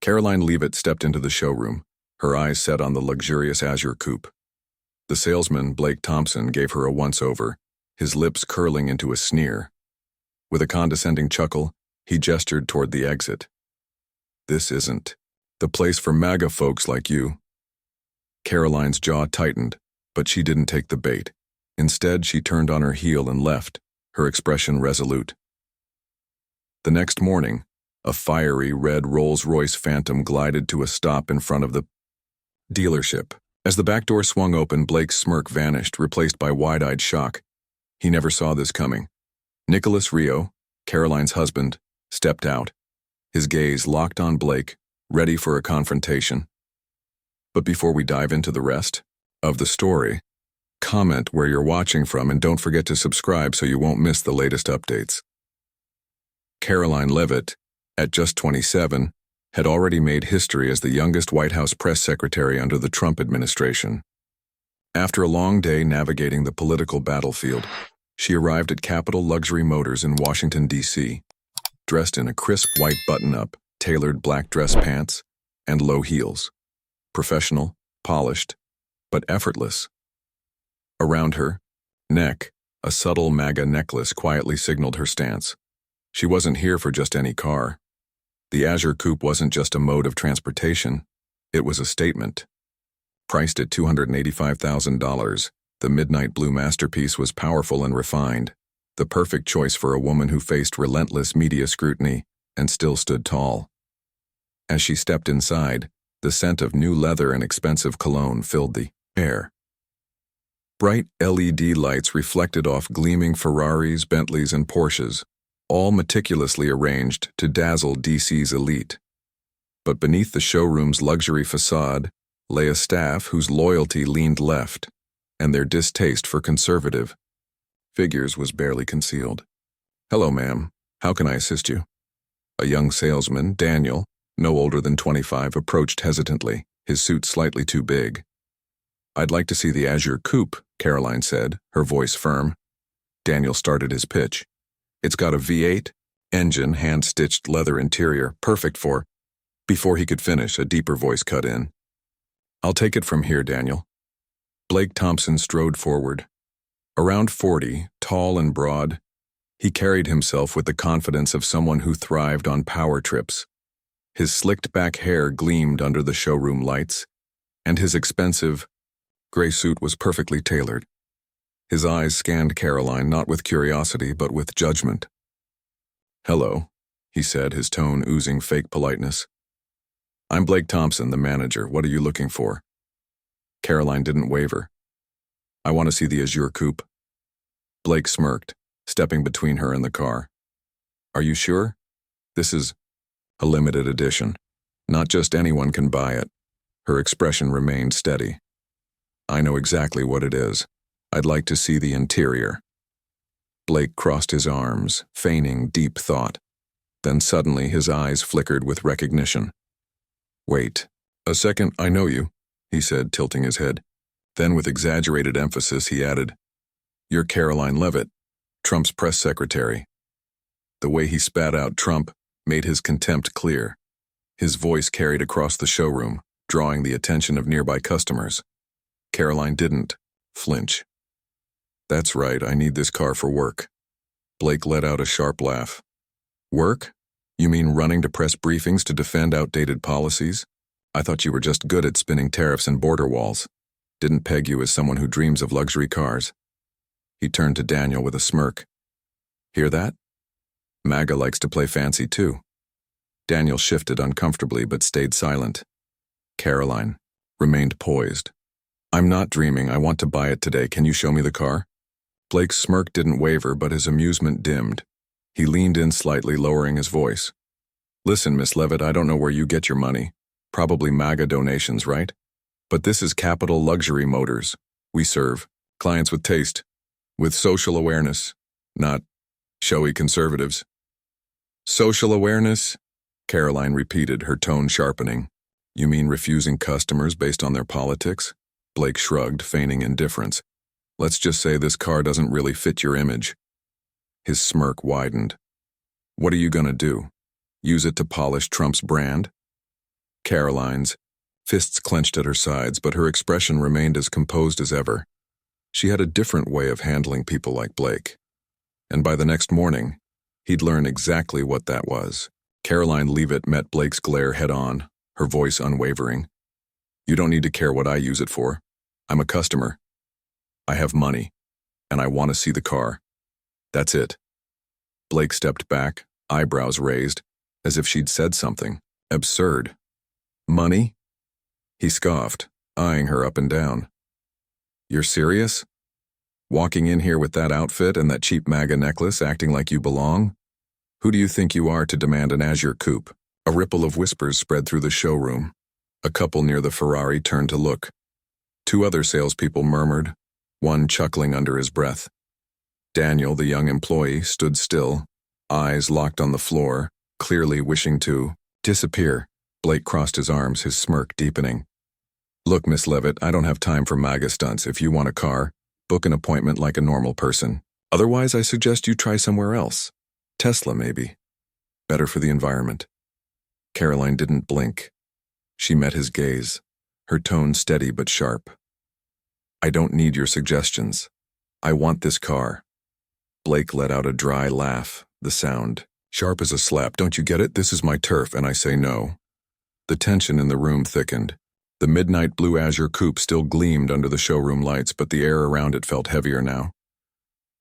Karoline Leavitt stepped into the showroom, her eyes set on the luxurious azure coupe. The salesman, Blake Thompson, gave her a once-over, his lips curling into a sneer. With a condescending chuckle, he gestured toward the exit. "This isn't the place for MAGA folks like you." Karoline's jaw tightened, but she didn't take the bait. Instead, she turned on her heel and left, her expression resolute. The next morning, a fiery red Rolls-Royce Phantom glided to a stop in front of the dealership. As the back door swung open, Blake's smirk vanished, replaced by wide-eyed shock. He never saw this coming. Nicholas Rio, Karoline's husband, stepped out, his gaze locked on Blake, ready for a confrontation. But before we dive into the rest of the story, comment where you're watching from and don't forget to subscribe so you won't miss the latest updates. Karoline Leavitt, at just 27, had already made history as the youngest White House press secretary under the Trump administration. After a long day navigating the political battlefield, she arrived at Capital Luxury Motors in Washington, D.C., dressed in a crisp white button-up, tailored black dress pants, and low heels. Professional, polished, but effortless. Around her neck, a subtle MAGA necklace quietly signaled her stance. She wasn't here for just any car. The Azure Coupe wasn't just a mode of transportation, it was a statement. Priced at $285,000, the midnight blue masterpiece was powerful and refined, the perfect choice for a woman who faced relentless media scrutiny and still stood tall. As she stepped inside, the scent of new leather and expensive cologne filled the air. Bright LED lights reflected off gleaming Ferraris, Bentleys, and Porsches, all meticulously arranged to dazzle DC's elite. But beneath the showroom's luxury facade lay a staff whose loyalty leaned left, and their distaste for conservative figures was barely concealed. "Hello, ma'am. How can I assist you?" A young salesman, Daniel, no older than 25, approached hesitantly, his suit slightly too big. "I'd like to see the Azure Coupe," Karoline said, her voice firm. Daniel started his pitch. "It's got a V8 engine, hand-stitched leather interior, perfect for..." Before he could finish, a deeper voice cut in. "I'll take it from here, Daniel." Blake Thompson strode forward. Around 40, tall and broad, he carried himself with the confidence of someone who thrived on power trips. His slicked-back hair gleamed under the showroom lights, and his expensive gray suit was perfectly tailored. His eyes scanned Karoline not with curiosity but with judgment. "Hello," he said, his tone oozing fake politeness. "I'm Blake Thompson, the manager. What are you looking for?" Karoline didn't waver. "I want to see the Azure Coupe." Blake smirked, stepping between her and the car. "Are you sure? This is a limited edition. Not just anyone can buy it." Her expression remained steady. "I know exactly what it is. I'd like to see the interior." Blake crossed his arms, feigning deep thought. Then suddenly his eyes flickered with recognition. "Wait a second, I know you," he said, tilting his head. Then with exaggerated emphasis he added, "You're Karoline Leavitt, Trump's press secretary." The way he spat out Trump made his contempt clear. His voice carried across the showroom, drawing the attention of nearby customers. Karoline didn't flinch. "That's right, I need this car for work." Blake let out a sharp laugh. "Work? You mean running to press briefings to defend outdated policies? I thought you were just good at spinning tariffs and border walls. Didn't peg you as someone who dreams of luxury cars." He turned to Daniel with a smirk. "Hear that? MAGA likes to play fancy too." Daniel shifted uncomfortably but stayed silent. Karoline remained poised. "I'm not dreaming. I want to buy it today. Can you show me the car?" Blake's smirk didn't waver, but his amusement dimmed. He leaned in slightly, lowering his voice. "Listen, Miss Leavitt, I don't know where you get your money. Probably MAGA donations, right? But this is Capital Luxury Motors. We serve clients with taste, with social awareness, not showy conservatives." "Social awareness?" Karoline repeated, her tone sharpening. "You mean refusing customers based on their politics?" Blake shrugged, feigning indifference. "Let's just say this car doesn't really fit your image." His smirk widened. "What are you gonna do? Use it to polish Trump's brand?" Karoline's, fists clenched at her sides, but her expression remained as composed as ever. She had a different way of handling people like Blake. And by the next morning, he'd learn exactly what that was. Karoline Leavitt met Blake's glare head-on, her voice unwavering. You don't need to care what I use it for. I'm a customer. I have money, and I want to see the car. That's it. Blake stepped back, eyebrows raised, as if she'd said something absurd. Money? He scoffed, eyeing her up and down. You're serious? Walking in here with that outfit and that cheap MAGA necklace, acting like you belong? Who do you think you are to demand an azure coupe? A ripple of whispers spread through the showroom. A couple near the Ferrari turned to look. Two other salespeople murmured, one chuckling under his breath. Daniel, the young employee, stood still, eyes locked on the floor, clearly wishing to disappear. Blake crossed his arms, his smirk deepening. Look, Miss Leavitt, I don't have time for MAGA stunts. If you want a car, book an appointment like a normal person. Otherwise, I suggest you try somewhere else. Tesla, maybe. Better for the environment. Karoline didn't blink. She met his gaze, her tone steady but sharp. I don't need your suggestions. I want this car. Blake let out a dry laugh, the sound sharp as a slap. Don't you get it? This is my turf, and I say no. The tension in the room thickened. The midnight blue azure coupe still gleamed under the showroom lights, but the air around it felt heavier now.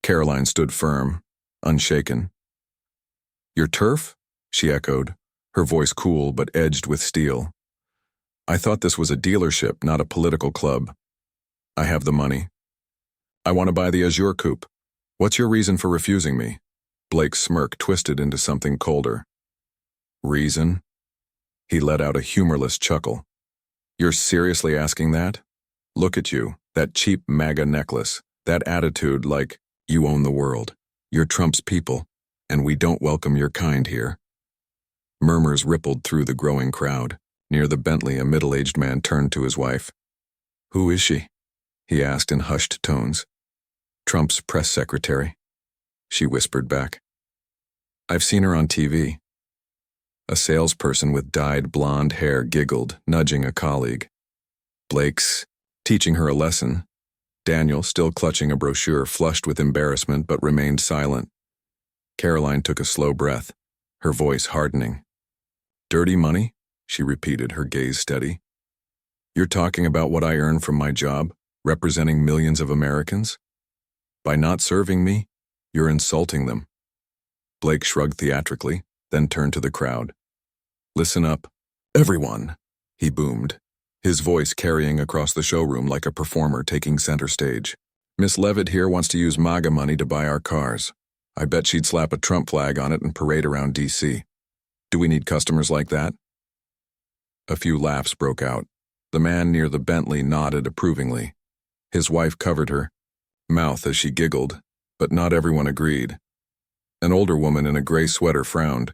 Karoline stood firm, unshaken. Your turf? She echoed, her voice cool but edged with steel. I thought this was a dealership, not a political club. I have the money. I want to buy the azure coupe. What's your reason for refusing me? Blake's smirk twisted into something colder. Reason? He let out a humorless chuckle. You're seriously asking that? Look at you, that cheap MAGA necklace, that attitude like you own the world. You're Trump's people, and we don't welcome your kind here. Murmurs rippled through the growing crowd. Near the Bentley, a middle-aged man turned to his wife. Who is she? He asked in hushed tones. Trump's press secretary. She whispered back. I've seen her on TV. A salesperson with dyed blonde hair giggled, nudging a colleague. Blake's teaching her a lesson. Daniel, still clutching a brochure, flushed with embarrassment but remained silent. Karoline took a slow breath, her voice hardening. Dirty money? She repeated, her gaze steady. You're talking about what I earn from my job, representing millions of Americans? By not serving me, you're insulting them. Blake shrugged theatrically, then turned to the crowd. Listen up, everyone, he boomed, his voice carrying across the showroom like a performer taking center stage. Miss Leavitt here wants to use MAGA money to buy our cars. I bet she'd slap a Trump flag on it and parade around D.C. Do we need customers like that? A few laughs broke out. The man near the Bentley nodded approvingly. His wife covered her mouth as she giggled, but not everyone agreed. An older woman in a gray sweater frowned.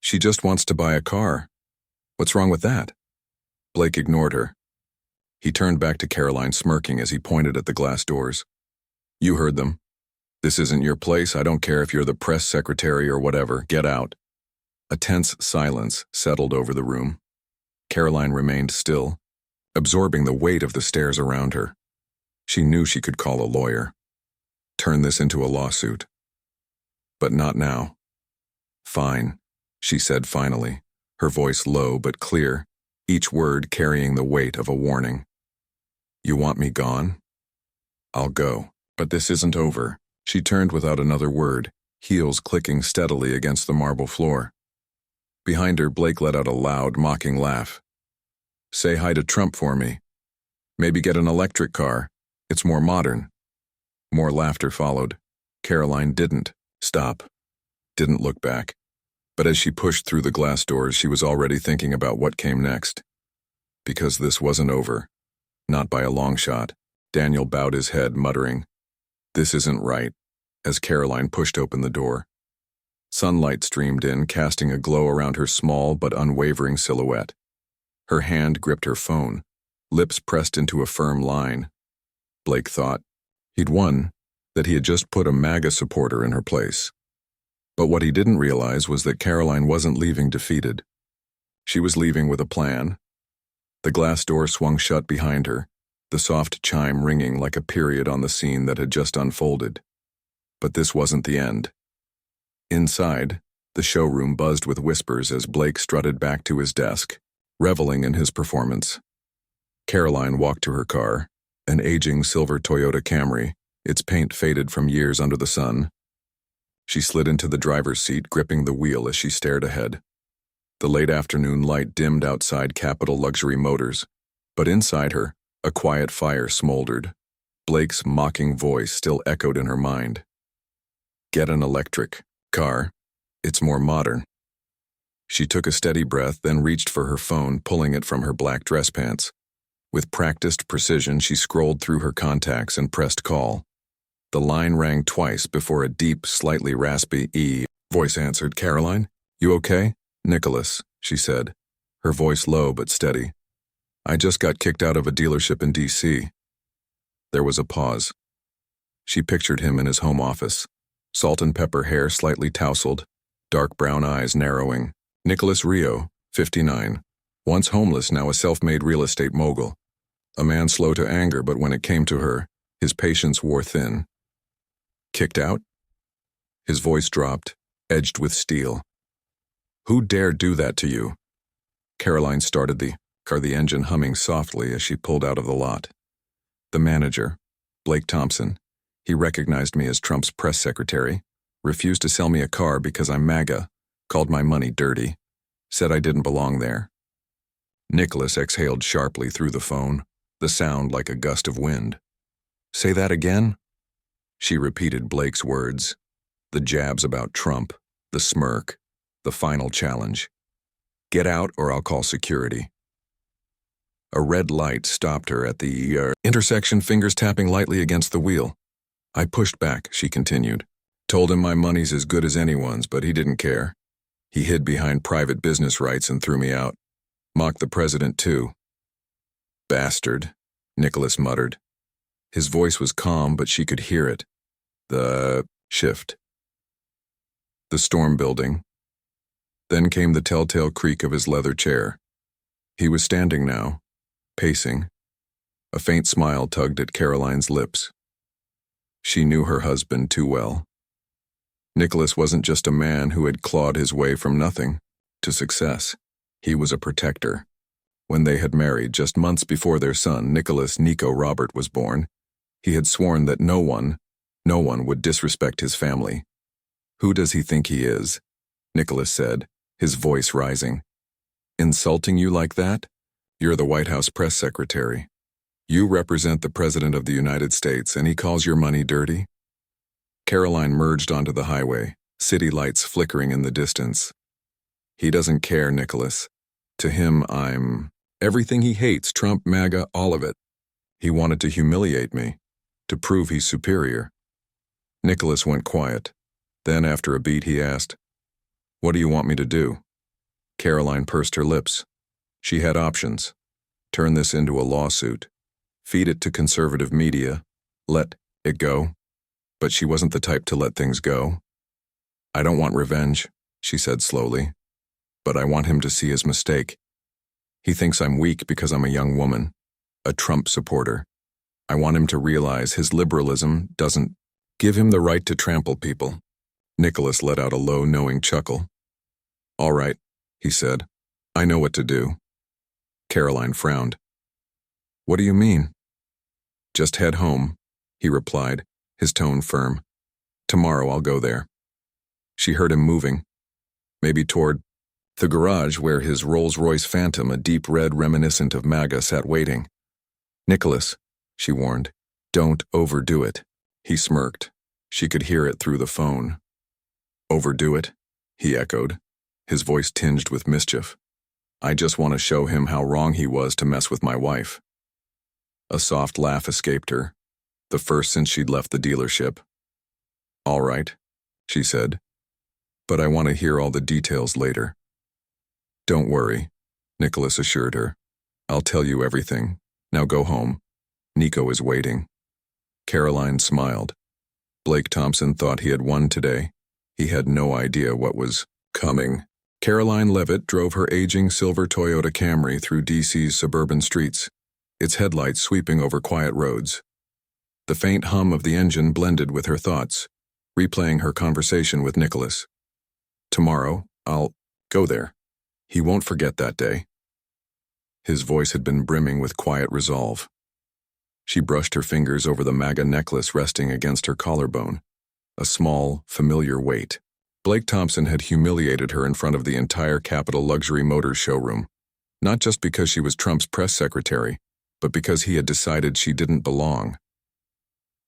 She just wants to buy a car. What's wrong with that? Blake ignored her. He turned back to Karoline, smirking as he pointed at the glass doors. You heard them. This isn't your place. I don't care if you're the press secretary or whatever. Get out. A tense silence settled over the room. Karoline remained still, absorbing the weight of the stares around her. She knew she could call a lawyer. Turn this into a lawsuit. But not now. Fine, she said finally, her voice low but clear, each word carrying the weight of a warning. You want me gone? I'll go. But this isn't over. She turned without another word, heels clicking steadily against the marble floor. Behind her, Blake let out a loud, mocking laugh. Say hi to Trump for me. Maybe get an electric car. It's more modern. More laughter followed. Karoline didn't stop, didn't look back. But as she pushed through the glass doors, she was already thinking about what came next. Because this wasn't over. Not by a long shot. Daniel bowed his head, muttering, This isn't right, as Karoline pushed open the door. Sunlight streamed in, casting a glow around her small but unwavering silhouette. Her hand gripped her phone, lips pressed into a firm line. Blake thought. He'd won, that he had just put a MAGA supporter in her place. But what he didn't realize was that Karoline wasn't leaving defeated. She was leaving with a plan, The glass door swung shut behind her, the soft chime ringing like a period on the scene that had just unfolded. But this wasn't the end. Inside, the showroom buzzed with whispers as Blake strutted back to his desk, reveling in his performance. Karoline walked to her car, an aging silver Toyota Camry, its paint faded from years under the sun. She slid into the driver's seat, gripping the wheel as she stared ahead. The late afternoon light dimmed outside Capital Luxury Motors, but inside her, a quiet fire smoldered. Blake's mocking voice still echoed in her mind. Get an electric car. It's more modern. She took a steady breath, then reached for her phone, pulling it from her black dress pants. With practiced precision, she scrolled through her contacts and pressed call. The line rang twice before a deep, slightly raspy voice answered. Karoline, you okay? Nicholas, she said, her voice low but steady. I just got kicked out of a dealership in D.C. There was a pause. She pictured him in his home office. Salt and pepper hair slightly tousled, dark brown eyes narrowing. Nicholas Rio, 59. Once homeless, now a self-made real estate mogul. A man slow to anger, but when it came to her, his patience wore thin. Kicked out? His voice dropped, edged with steel. Who dared do that to you? Karoline started the car, the engine humming softly as she pulled out of the lot. The manager, Blake Thompson, he recognized me as Trump's press secretary, refused to sell me a car because I'm MAGA, called my money dirty, said I didn't belong there. Nicholas exhaled sharply through the phone, the sound like a gust of wind. Say that again? She repeated Blake's words, the jabs about Trump, the smirk, the final challenge. Get out or I'll call security. A red light stopped her at the intersection, fingers tapping lightly against the wheel. I pushed back, she continued. Told him my money's as good as anyone's, but he didn't care. He hid behind private business rights and threw me out. Mocked the president, too. Bastard, Nicholas muttered. His voice was calm, but she could hear it. The shift. The storm building. Then came the telltale creak of his leather chair. He was standing now, pacing. A faint smile tugged at Karoline's lips. She knew her husband too well. Nicholas wasn't just a man who had clawed his way from nothing to success. He was a protector. When they had married, just months before their son, Nicholas Nico Robert, was born, he had sworn that no one would disrespect his family. Who does he think he is? Nicholas said, his voice rising. Insulting you like that? You're the White House press secretary. You represent the President of the United States, and he calls your money dirty? Karoline merged onto the highway, city lights flickering in the distance. He doesn't care, Nicholas. To him, I'm everything he hates, Trump, MAGA, all of it. He wanted to humiliate me, to prove he's superior. Nicholas went quiet. Then, after a beat, he asked, What do you want me to do? Karoline pursed her lips. She had options. Turn this into a lawsuit. Feed it to conservative media. Let it go. But she wasn't the type to let things go. I don't want revenge, she said slowly. But I want him to see his mistake. He thinks I'm weak because I'm a young woman, a Trump supporter. I want him to realize his liberalism doesn't give him the right to trample people. Nicholas let out a low, knowing chuckle. All right, he said. I know what to do. Karoline frowned. What do you mean? Just head home, he replied, his tone firm. Tomorrow I'll go there. She heard him moving, maybe toward the garage where his Rolls-Royce Phantom, a deep red reminiscent of MAGA, sat waiting. Nicholas, she warned, don't overdo it. He smirked. She could hear it through the phone. Overdo it? He echoed, his voice tinged with mischief. I just want to show him how wrong he was to mess with my wife. A soft laugh escaped her, the first since she'd left the dealership. All right, she said, but I want to hear all the details later. Don't worry, Nicholas assured her. I'll tell you everything. Now go home. Nico is waiting. Karoline smiled. Blake Thompson thought he had won today. He had no idea what was coming. Karoline Leavitt drove her aging silver Toyota Camry through D.C.'s suburban streets, its headlights sweeping over quiet roads. The faint hum of the engine blended with her thoughts, replaying her conversation with Nicholas. Tomorrow, I'll go there. He won't forget that day. His voice had been brimming with quiet resolve. She brushed her fingers over the MAGA necklace resting against her collarbone, a small, familiar weight. Blake Thompson had humiliated her in front of the entire Capital Luxury Motors showroom, not just because she was Trump's press secretary, but because he had decided she didn't belong.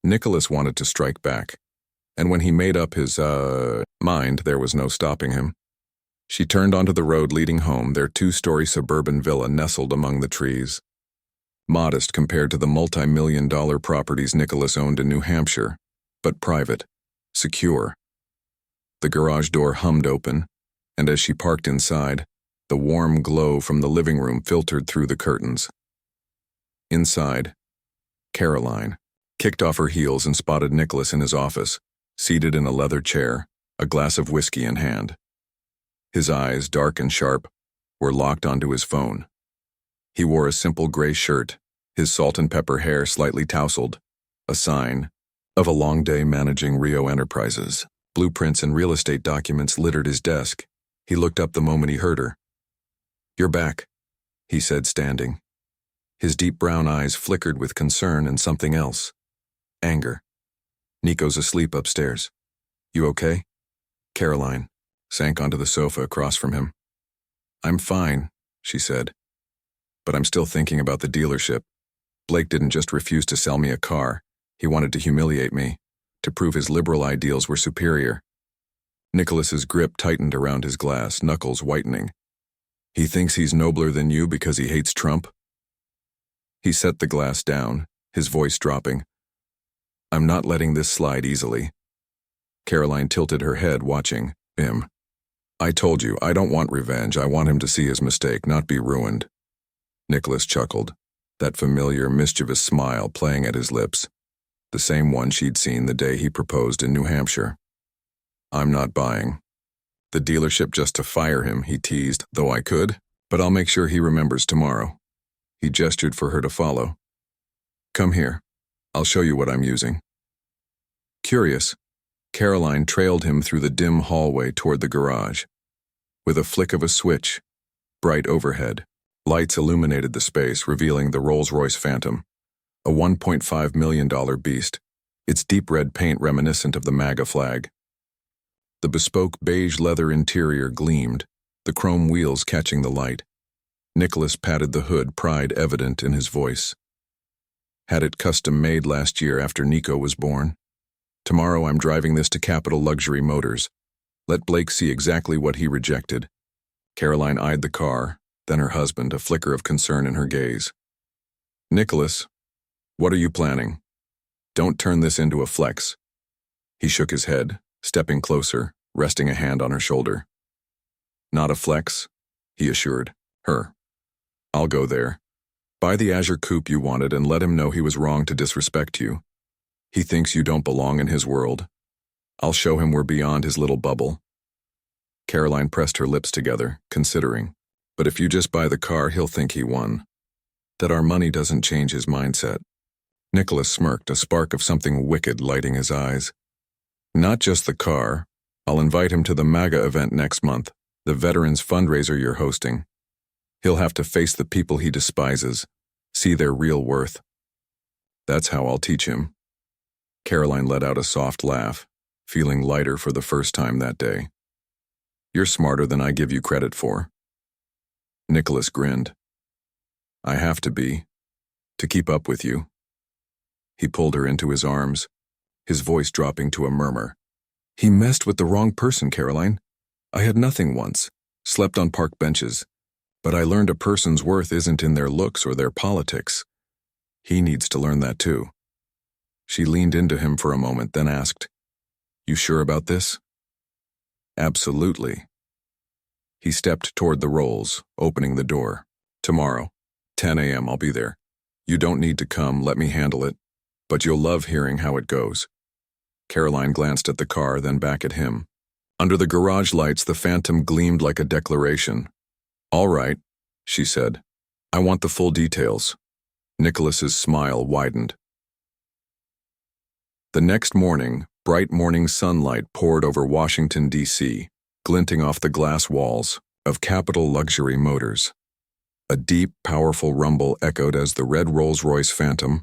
Nicholas wanted to strike back, and when he made up his, mind, there was no stopping him. She turned onto the road leading home, their two-story suburban villa nestled among the trees. Modest compared to the multi-million-dollar properties Nicholas owned in New Hampshire, but private, secure. The garage door hummed open, and as she parked inside, the warm glow from the living room filtered through the curtains. Inside, Karoline kicked off her heels and spotted Nicholas in his office, seated in a leather chair, a glass of whiskey in hand. His eyes, dark and sharp, were locked onto his phone. He wore a simple gray shirt, his salt and pepper hair slightly tousled, a sign of a long day managing Rio Enterprises. Blueprints and real estate documents littered his desk. He looked up the moment he heard her. "You're back," he said, standing. His deep brown eyes flickered with concern and something else. Anger. "Nico's asleep upstairs. You okay?" Karoline sank onto the sofa across from him. "I'm fine," she said. "But I'm still thinking about the dealership. Blake didn't just refuse to sell me a car. He wanted to humiliate me, to prove his liberal ideals were superior." Nicholas's grip tightened around his glass, knuckles whitening. "He thinks he's nobler than you because he hates Trump?" He set the glass down, his voice dropping. "I'm not letting this slide easily." Karoline tilted her head, watching him. "I told you, I don't want revenge. I want him to see his mistake, not be ruined." Nicholas chuckled, that familiar, mischievous smile playing at his lips, the same one she'd seen the day he proposed in New Hampshire. "I'm not buying the dealership just to fire him," he teased, "though I could, but I'll make sure he remembers tomorrow." He gestured for her to follow. "Come here. I'll show you what I'm using." Curious, Karoline trailed him through the dim hallway toward the garage. With a flick of a switch, bright overhead, lights illuminated the space, revealing the Rolls-Royce Phantom, a $1.5 million beast, its deep red paint reminiscent of the MAGA flag. The bespoke beige leather interior gleamed, the chrome wheels catching the light. Nicholas patted the hood, pride evident in his voice. "Had it custom-made last year after Nico was born. Tomorrow I'm driving this to Capital Luxury Motors. Let Blake see exactly what he rejected." Karoline eyed the car, then her husband, a flicker of concern in her gaze. "Nicholas, what are you planning? Don't turn this into a flex." He shook his head, stepping closer, resting a hand on her shoulder. "Not a flex," he assured her. "I'll go there. Buy the Azure coupe you wanted and let him know he was wrong to disrespect you. He thinks you don't belong in his world. I'll show him we're beyond his little bubble." Karoline pressed her lips together, considering. "But if you just buy the car, he'll think he won. That our money doesn't change his mindset." Nicholas smirked, a spark of something wicked lighting his eyes. "Not just the car. I'll invite him to the MAGA event next month, the veterans fundraiser you're hosting. He'll have to face the people he despises, see their real worth. That's how I'll teach him." Karoline let out a soft laugh, feeling lighter for the first time that day. "You're smarter than I give you credit for." Nicholas grinned. "I have to be, to keep up with you." He pulled her into his arms, his voice dropping to a murmur. "He messed with the wrong person, Karoline. I had nothing once, slept on park benches, but I learned a person's worth isn't in their looks or their politics. He needs to learn that too." She leaned into him for a moment, then asked, "You sure about this?" "Absolutely." He stepped toward the Rolls, opening the door. "Tomorrow, 10 a.m. I'll be there. You don't need to come, let me handle it, but you'll love hearing how it goes." Karoline glanced at the car, then back at him. Under the garage lights, the phantom gleamed like a declaration. "All right," she said. "I want the full details." Nicholas's smile widened. The next morning, bright morning sunlight poured over Washington, D.C., glinting off the glass walls of Capital Luxury Motors. A deep, powerful rumble echoed as the red Rolls-Royce Phantom,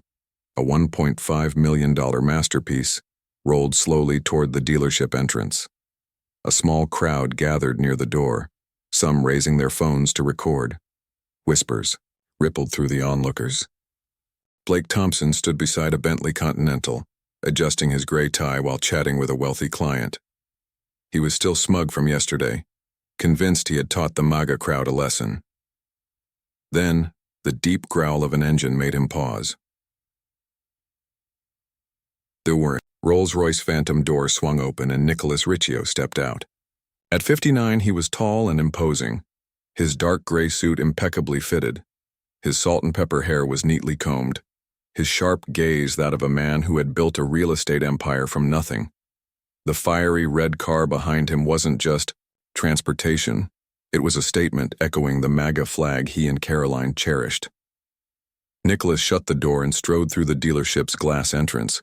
a $1.5 million masterpiece, rolled slowly toward the dealership entrance. A small crowd gathered near the door, some raising their phones to record. Whispers rippled through the onlookers. Blake Thompson stood beside a Bentley Continental, adjusting his gray tie while chatting with a wealthy client. He was still smug from yesterday, convinced he had taught the MAGA crowd a lesson. Then, the deep growl of an engine made him pause. The Rolls-Royce Phantom door swung open and Nicholas Riccio stepped out. At 59, he was tall and imposing, his dark gray suit impeccably fitted. His salt and pepper hair was neatly combed, his sharp gaze that of a man who had built a real estate empire from nothing. The fiery red car behind him wasn't just transportation, it was a statement echoing the MAGA flag he and Karoline cherished. Nicholas shut the door and strode through the dealership's glass entrance.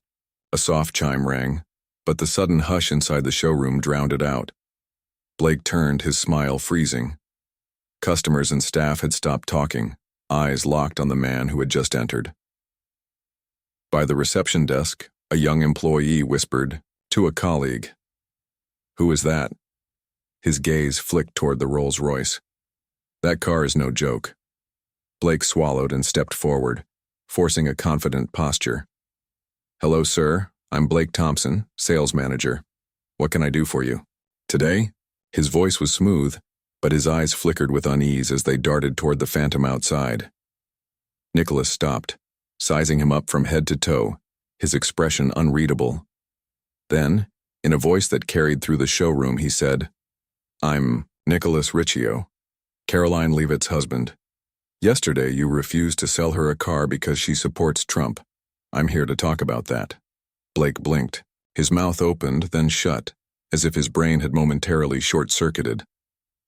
A soft chime rang, but the sudden hush inside the showroom drowned it out. Blake turned, his smile freezing. Customers and staff had stopped talking, eyes locked on the man who had just entered. By the reception desk, a young employee whispered to a colleague, "Who is that?" His gaze flicked toward the Rolls-Royce. "That car is no joke." Blake swallowed and stepped forward, forcing a confident posture. "Hello, sir. I'm Blake Thompson, sales manager. What can I do for you?" Today, his voice was smooth, but his eyes flickered with unease as they darted toward the Phantom outside. Nicholas stopped, sizing him up from head to toe, his expression unreadable. Then, in a voice that carried through the showroom, he said, "I'm Nicholas Riccio, Karoline Leavitt's husband. Yesterday, you refused to sell her a car because she supports Trump. I'm here to talk about that." Blake blinked. His mouth opened, then shut, as if his brain had momentarily short-circuited.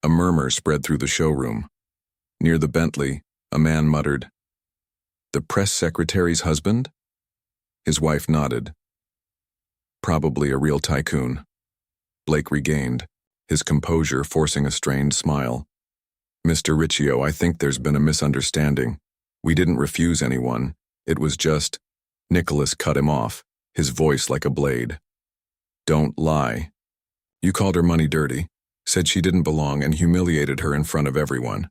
A murmur spread through the showroom. Near the Bentley, a man muttered, "The press secretary's husband?" His wife nodded. "Probably a real tycoon." Blake regained, his composure forcing a strained smile. "Mr. Riccio, I think there's been a misunderstanding. We didn't refuse anyone. It was just—" Nicholas cut him off, his voice like a blade. "Don't lie. You called her money dirty, said she didn't belong, and humiliated her in front of everyone."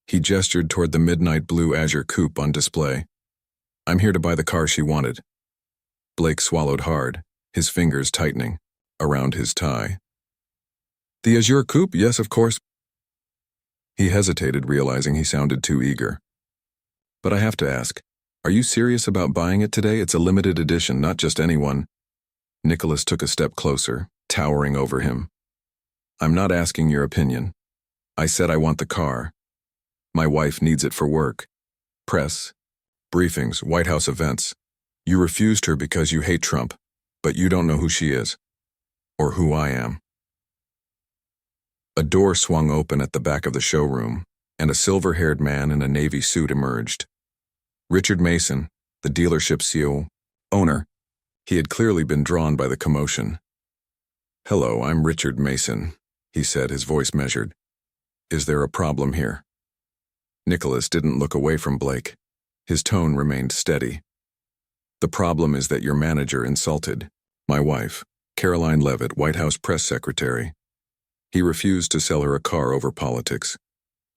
He gestured toward the midnight blue Azure coupe on display. "I'm here to buy the car she wanted." Blake swallowed hard, his fingers tightening around his tie. "The Azure coupe? Yes, of course." He hesitated, realizing he sounded too eager. "But I have to ask, are you serious about buying it today? It's a limited edition, not just anyone." Nicholas took a step closer, towering over him. "I'm not asking your opinion. I said I want the car. My wife needs it for work. Press, briefings, White House events. You refused her because you hate Trump, but you don't know who she is. Or who I am." A door swung open at the back of the showroom, and a silver-haired man in a navy suit emerged. Richard Mason, the dealership's CEO, owner. He had clearly been drawn by the commotion. "Hello, I'm Richard Mason," he said, his voice measured. "Is there a problem here?" Nicholas didn't look away from Blake. His tone remained steady. "The problem is that your manager insulted my wife, Karoline Leavitt, White House press secretary. He refused to sell her a car over politics,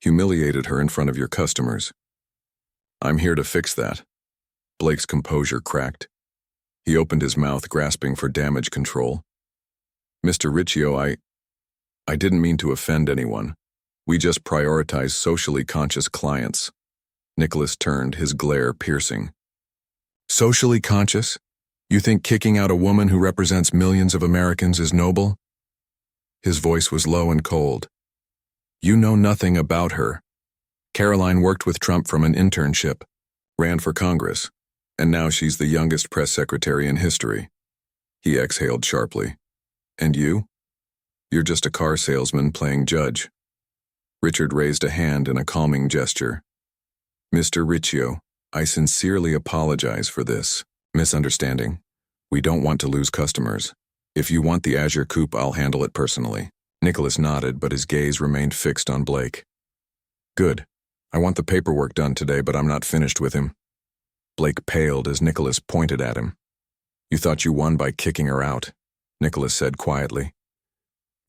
humiliated her in front of your customers. I'm here to fix that." Blake's composure cracked. He opened his mouth, grasping for damage control. "Mr. Riccio, I didn't mean to offend anyone. We just prioritize socially conscious clients." Nicholas turned, his glare piercing. "Socially conscious? You think kicking out a woman who represents millions of Americans is noble?" His voice was low and cold. "You know nothing about her. Karoline worked with Trump from an internship, ran for Congress, and now she's the youngest press secretary in history." He exhaled sharply. "And you?" You're just a car salesman playing judge. Richard raised a hand in a calming gesture. Mr. Riccio, I sincerely apologize for this misunderstanding. We don't want to lose customers. If you want the Azure Coupe, I'll handle it personally. Nicholas nodded, but his gaze remained fixed on Blake. Good. I want the paperwork done today, but I'm not finished with him. Blake paled as Nicholas pointed at him. You thought you won by kicking her out, Nicholas said quietly.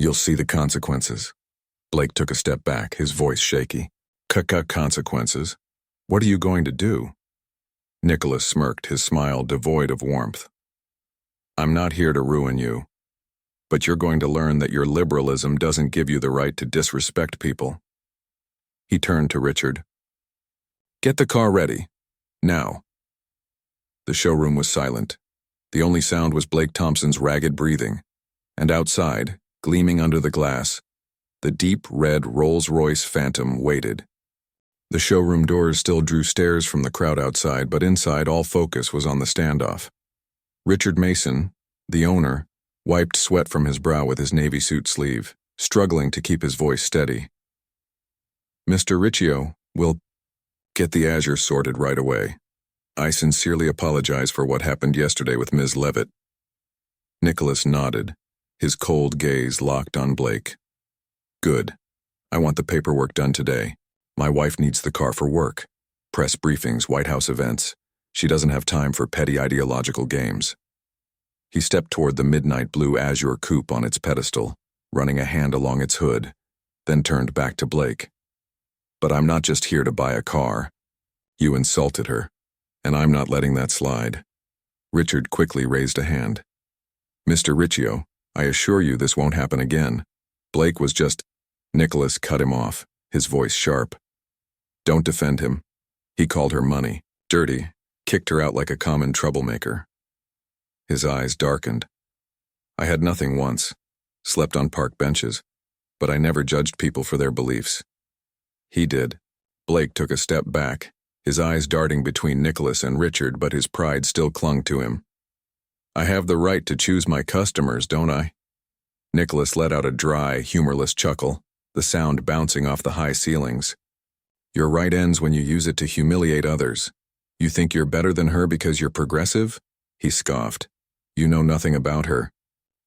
You'll see the consequences. Blake took a step back, his voice shaky. Consequences? What are you going to do? Nicholas smirked, his smile devoid of warmth. I'm not here to ruin you, but you're going to learn that your liberalism doesn't give you the right to disrespect people. He turned to Richard. Get the car ready. Now. The showroom was silent. The only sound was Blake Thompson's ragged breathing, and outside, gleaming under the glass, the deep red Rolls-Royce Phantom waited. The showroom doors still drew stares from the crowd outside, but inside all focus was on the standoff. Richard Mason, the owner, wiped sweat from his brow with his navy suit sleeve, struggling to keep his voice steady. Mr. Riccio, we'll get the Azure sorted right away. I sincerely apologize for what happened yesterday with Ms. Leavitt. Nicholas nodded, his cold gaze locked on Blake. Good. I want the paperwork done today. My wife needs the car for work. Press briefings, White House events. She doesn't have time for petty ideological games. He stepped toward the midnight blue Azure Coupe on its pedestal, running a hand along its hood, then turned back to Blake. But I'm not just here to buy a car. You insulted her, and I'm not letting that slide. Richard quickly raised a hand. Mr. Riccio, I assure you this won't happen again. Blake was just... Nicholas cut him off, his voice sharp. Don't defend him. He called her money, dirty, kicked her out like a common troublemaker. His eyes darkened. I had nothing once, slept on park benches, but I never judged people for their beliefs. He did. Blake took a step back, his eyes darting between Nicholas and Richard, but his pride still clung to him. I have the right to choose my customers, don't I? Nicholas let out a dry, humorless chuckle, the sound bouncing off the high ceilings. Your right ends when you use it to humiliate others. You think you're better than her because you're progressive? He scoffed. You know nothing about her.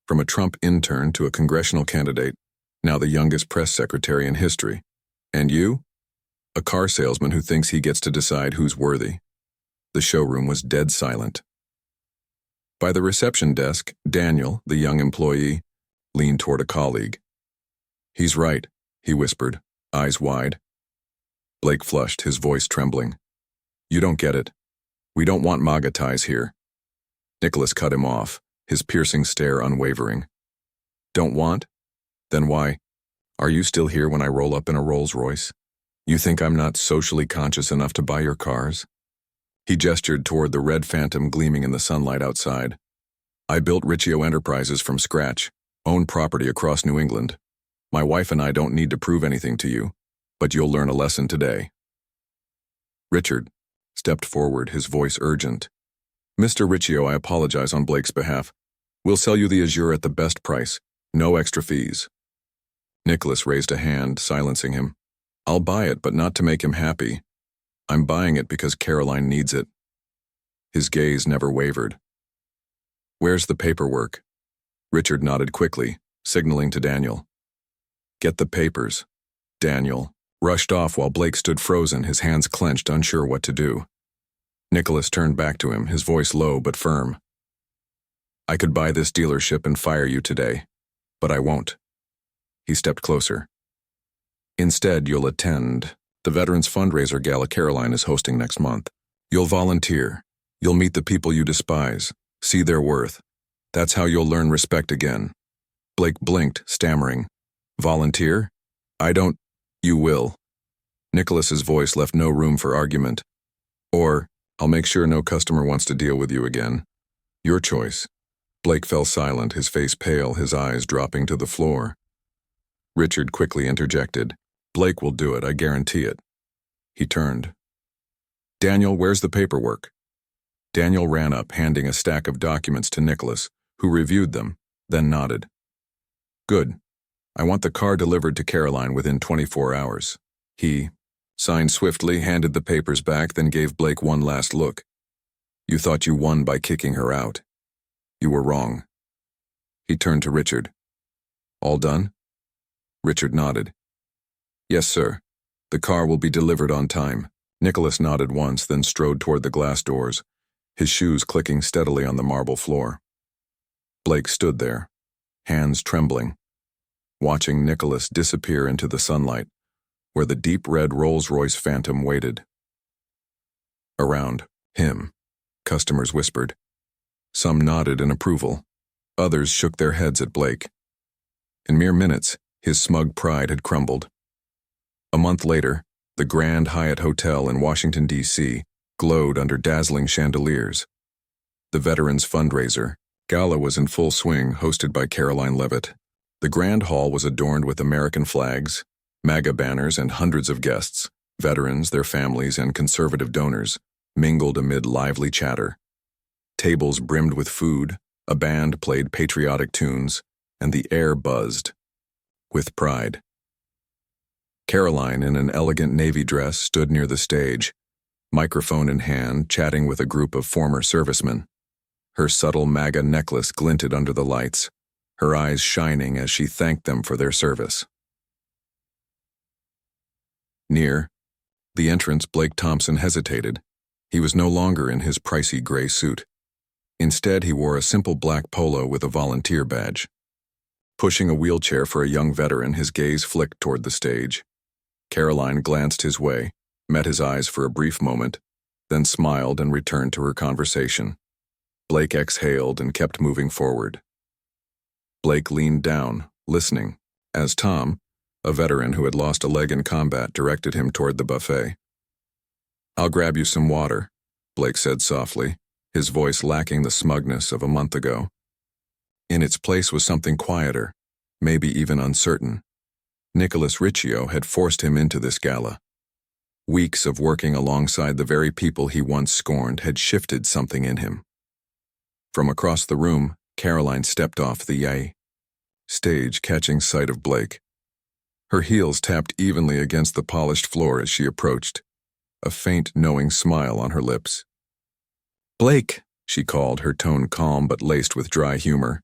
From a Trump intern to a congressional candidate, now the youngest press secretary in history. And you? A car salesman who thinks he gets to decide who's worthy. The showroom was dead silent. By the reception desk, Daniel, the young employee, leaned toward a colleague. He's right, he whispered, eyes wide. Blake flushed, his voice trembling. You don't get it. We don't want MAGA ties here. Nicholas cut him off, his piercing stare unwavering. Don't want? Then why? Are you still here when I roll up in a Rolls-Royce? You think I'm not socially conscious enough to buy your cars? He gestured toward the red Phantom gleaming in the sunlight outside. I built Riccio Enterprises from scratch, own property across New England. My wife and I don't need to prove anything to you, but you'll learn a lesson today. Richard stepped forward, his voice urgent. Mr. Riccio, I apologize on Blake's behalf. We'll sell you the Azure at the best price, no extra fees. Nicholas raised a hand, silencing him. I'll buy it, but not to make him happy. I'm buying it because Karoline needs it. His gaze never wavered. Where's the paperwork? Richard nodded quickly, signaling to Daniel. Get the papers. Daniel rushed off while Blake stood frozen, his hands clenched, unsure what to do. Nicholas turned back to him, his voice low but firm. I could buy this dealership and fire you today, but I won't. He stepped closer. Instead, you'll attend the Veterans Fundraiser Gala Karoline is hosting next month. You'll volunteer. You'll meet the people you despise, see their worth. That's how you'll learn respect again. Blake blinked, stammering. Volunteer? I don't. You will. Nicholas's voice left no room for argument. Or, I'll make sure no customer wants to deal with you again. Your choice. Blake fell silent, his face pale, his eyes dropping to the floor. Richard quickly interjected. Blake will do it, I guarantee it. He turned. Daniel, where's the paperwork? Daniel ran up, handing a stack of documents to Nicholas, who reviewed them, then nodded. Good. I want the car delivered to Karoline within 24 hours. He signed swiftly, handed the papers back, then gave Blake one last look. You thought you won by kicking her out. You were wrong. He turned to Richard. All done? Richard nodded. Yes, sir. The car will be delivered on time. Nicholas nodded once, then strode toward the glass doors, his shoes clicking steadily on the marble floor. Blake stood there, hands trembling, watching Nicholas disappear into the sunlight, where the deep red Rolls-Royce Phantom waited. Around him, customers whispered. Some nodded in approval. Others shook their heads at Blake. In mere minutes, his smug pride had crumbled. A month later, the Grand Hyatt Hotel in Washington, D.C., glowed under dazzling chandeliers. The Veterans Fundraiser Gala was in full swing, hosted by Karoline Leavitt. The Grand Hall was adorned with American flags, MAGA banners, and hundreds of guests, veterans, their families, and conservative donors, mingled amid lively chatter. Tables brimmed with food, a band played patriotic tunes, and the air buzzed with pride. Karoline, in an elegant navy dress, stood near the stage, microphone in hand, chatting with a group of former servicemen. Her subtle MAGA necklace glinted under the lights, her eyes shining as she thanked them for their service. Near the entrance, Blake Thompson hesitated. He was no longer in his pricey gray suit. Instead, he wore a simple black polo with a volunteer badge. Pushing a wheelchair for a young veteran, his gaze flicked toward the stage. Karoline glanced his way, met his eyes for a brief moment, then smiled and returned to her conversation. Blake exhaled and kept moving forward. Blake leaned down, listening, as Tom, a veteran who had lost a leg in combat, directed him toward the buffet. I'll grab you some water, Blake said softly, his voice lacking the smugness of a month ago. In its place was something quieter, maybe even uncertain. Nicholas Riccio had forced him into this gala. Weeks of working alongside the very people he once scorned had shifted something in him. From across the room, Karoline stepped off the stage, catching sight of Blake. Her heels tapped evenly against the polished floor as she approached, a faint, knowing smile on her lips. Blake, she called, her tone calm but laced with dry humor.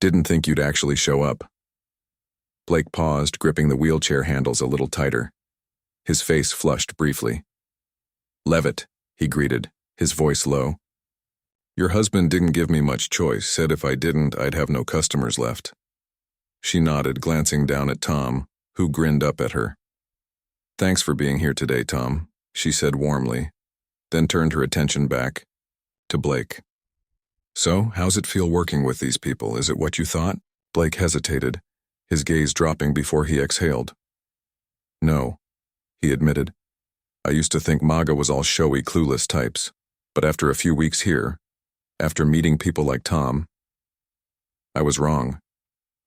Didn't think you'd actually show up. Blake paused, gripping the wheelchair handles a little tighter. His face flushed briefly. Leavitt, he greeted, his voice low. Your husband didn't give me much choice, said if I didn't, I'd have no customers left. She nodded, glancing down at Tom, who grinned up at her. Thanks for being here today, Tom, she said warmly, then turned her attention back to Blake. So, how's it feel working with these people? Is it what you thought? Blake hesitated, his gaze dropping before he exhaled. No, he admitted. I used to think MAGA was all showy, clueless types, but after a few weeks here, after meeting people like Tom, I was wrong.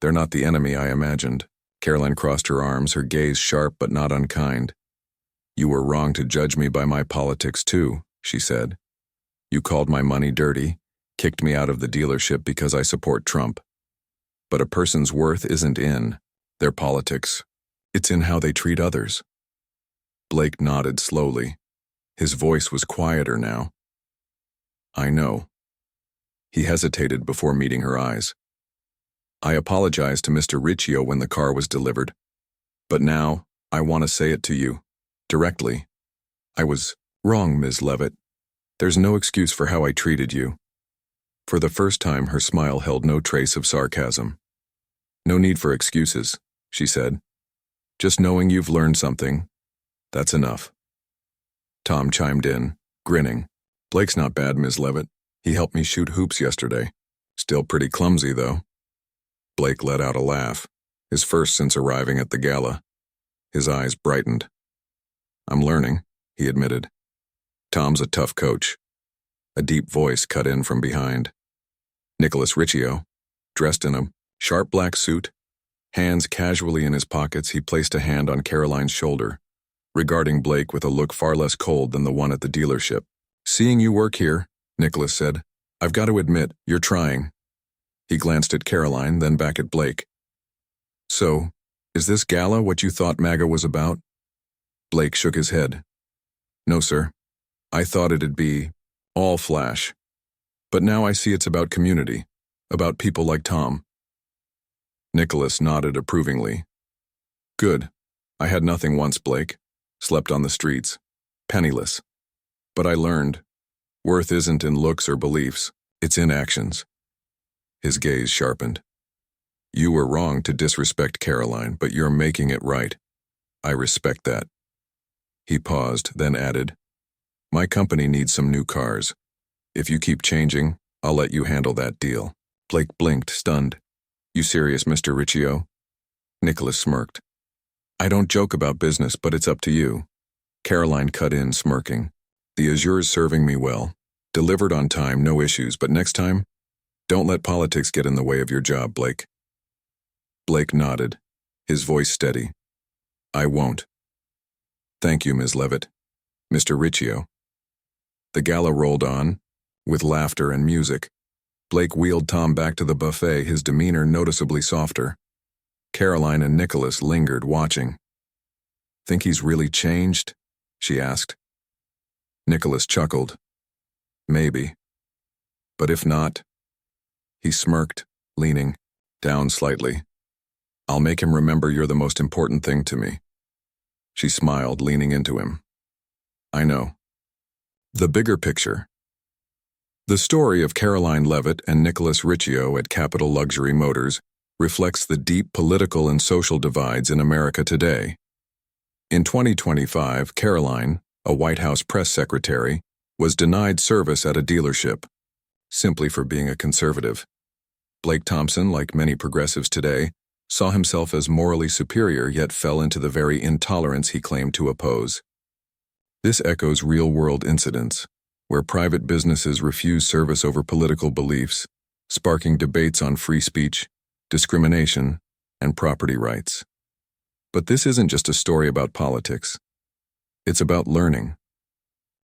They're not the enemy I imagined. Karoline crossed her arms, her gaze sharp but not unkind. You were wrong to judge me by my politics too, she said. You called my money dirty, kicked me out of the dealership because I support Trump. But a person's worth isn't in their politics. It's in how they treat others. Blake nodded slowly. His voice was quieter now. I know. He hesitated before meeting her eyes. I apologized to Mr. Riccio when the car was delivered. But now, I want to say it to you, directly. I was wrong, Ms. Leavitt. There's no excuse for how I treated you. For the first time, her smile held no trace of sarcasm. No need for excuses, she said. Just knowing you've learned something, that's enough. Tom chimed in, grinning. Blake's not bad, Ms. Leavitt. He helped me shoot hoops yesterday. Still pretty clumsy, though. Blake let out a laugh, his first since arriving at the gala. His eyes brightened. I'm learning, he admitted. Tom's a tough coach. A deep voice cut in from behind. Nicholas Riccio, dressed in a sharp black suit, hands casually in his pockets, he placed a hand on Karoline's shoulder, regarding Blake with a look far less cold than the one at the dealership. Seeing you work here, Nicholas said, I've got to admit, you're trying. He glanced at Karoline, then back at Blake. So, is this gala what you thought MAGA was about? Blake shook his head. No, sir. I thought it'd be all flash. But now I see it's about community, about people like Tom. Nicholas nodded approvingly. Good. I had nothing once, Blake. Slept on the streets. Penniless. But I learned. Worth isn't in looks or beliefs, it's in actions. His gaze sharpened. You were wrong to disrespect Karoline, but you're making it right. I respect that. He paused, then added, My company needs some new cars. If you keep changing, I'll let you handle that deal. Blake blinked, stunned. You serious, Mr. Riccio? Nicholas smirked. I don't joke about business, but it's up to you. Karoline cut in, smirking. The Azure's serving me well. Delivered on time, no issues, but next time, don't let politics get in the way of your job, Blake. Blake nodded, his voice steady. I won't. Thank you, Ms. Leavitt. Mr. Riccio. The gala rolled on, with laughter and music. Blake wheeled Tom back to the buffet, his demeanor noticeably softer. Karoline and Nicholas lingered, watching. Think he's really changed? She asked. Nicholas chuckled. Maybe. But if not, he smirked, leaning down slightly. I'll make him remember you're the most important thing to me. She smiled, leaning into him. I know. The bigger picture. The story of Karoline Leavitt and Nicholas Riccio at Capital Luxury Motors reflects the deep political and social divides in America today. In 2025, Karoline, a White House press secretary, was denied service at a dealership, simply for being a conservative. Blake Thompson, like many progressives today, saw himself as morally superior yet fell into the very intolerance he claimed to oppose. This echoes real-world incidents, where private businesses refuse service over political beliefs, sparking debates on free speech, discrimination, and property rights. But this isn't just a story about politics. It's about learning,